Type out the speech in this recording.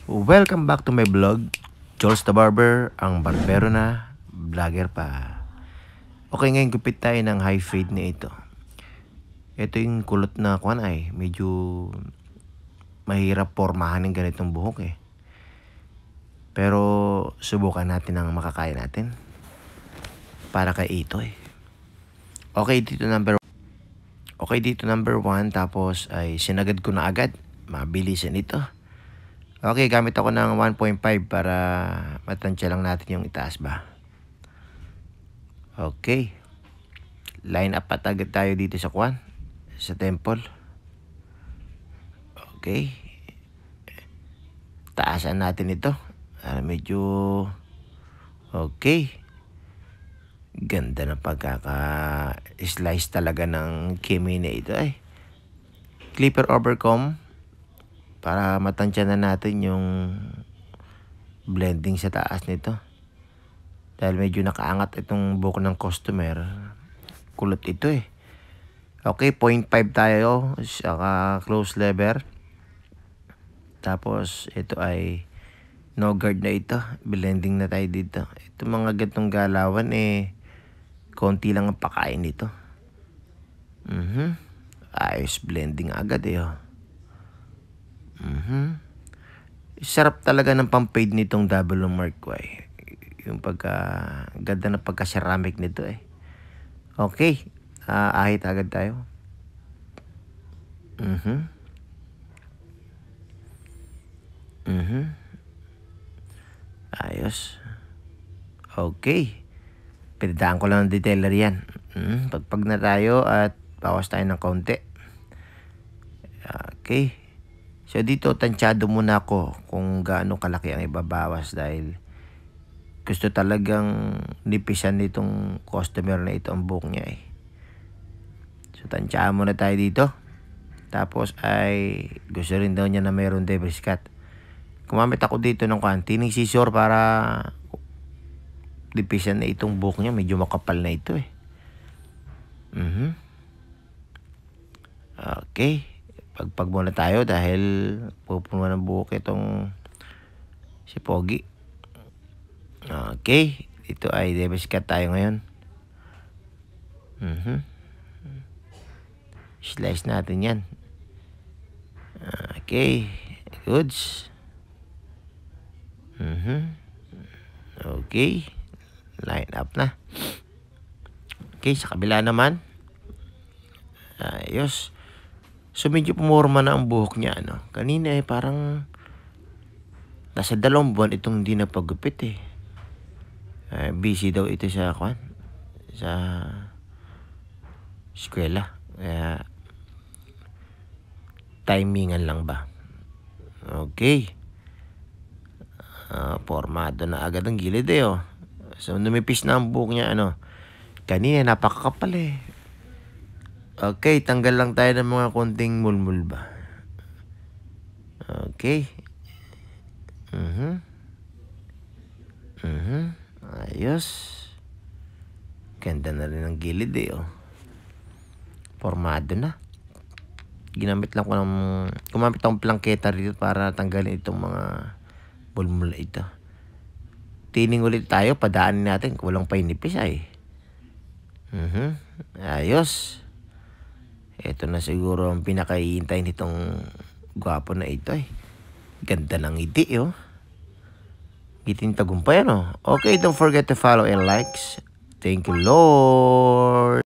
Welcome back to my vlog. Jules the Barber, ang barbero na, vlogger pa. Okay, ngayon gupit tayo ng high fade na ito. Ito yung kulot na kuwan ay medyo mahirap pormahan ng ganitong buhok eh. Pero subukan natin ang makakaya natin. Para kay ito eh. Okay, dito number 1, tapos ay sinagad ko na agad. Mabilisan ito. Okay, gamit ako ng 1.5 para matansya lang natin yung itaas ba. Okay. Line up at agad tayo dito sa kuwan. Sa temple. Okay. Taasan natin ito. Medyo okay. Ganda ng pagkaka-slice talaga ng kimi na ito ay. Clipper overcomb. Para matansya na natin yung blending sa taas nito. Dahil medyo nakaangat itong buhok ng customer. Kulot ito eh. Okay, 0.5 tayo. Saka close lever. Tapos ito ay no guard na ito. Blending na tayo dito. Ito mga gantong galawan eh. Konti lang ang pakain nito. Ayos blending agad eh. Sarap talaga ng pang-fade nitong double mark Y. Yung ganda ng pagka-ceramic nito eh. Okay. Ahit agad tayo. Ayos. Okay. Pinadaan ko lang ng detailer yan. Pagpag na tayo at bawas tayo ng kaunti. Okay. So dito tansyado muna ako kung gaano kalaki ang ibabawas dahil gusto talagang nipisan nitong customer na ito ang buhok niya eh. So tansyaan muna tayo dito. Tapos ay gusto rin daw niya na mayroon debris cut. Kumamit ako dito ng tining scissor para nipisan na itong buhok niya. Medyo makapal na ito eh. Okay. Pagpag muna tayo dahil pupuno ng buhok itong si Pogi. Okay. Ito ay debris cut tayo ngayon. Slice natin yan. Okay. Goods. Okay. Line up na. Okay. Sa kabila naman. Ayos. So medyo pumorma na ang buhok niya ano. Kanina eh parang nasa 2 buwan itong hindi napagupit eh. Busy daw ito sa eskwela. Kaya timingan lang ba. Okay. Formado na agad ang gilid eh oh. So numipis na ang buhok niya ano. Kanina napakakapal eh. Okay, tanggal lang tayo ng mga konting mulmul ba. Okay. Ayos. Ganda na rin ang gilid eh oh. Formado na. Gumamit akong plangketa dito para tanggalin itong mga mulmul ito. Tining ulit tayo, padaanin natin kung walang painipis ay. Ayos. Ito na siguro ang pinakahihintay nitong gwapo na ito eh. Ganda ng ngiti oh. Ngiting tagumpay ano. Okay, don't forget to follow and likes. Thank you Lord.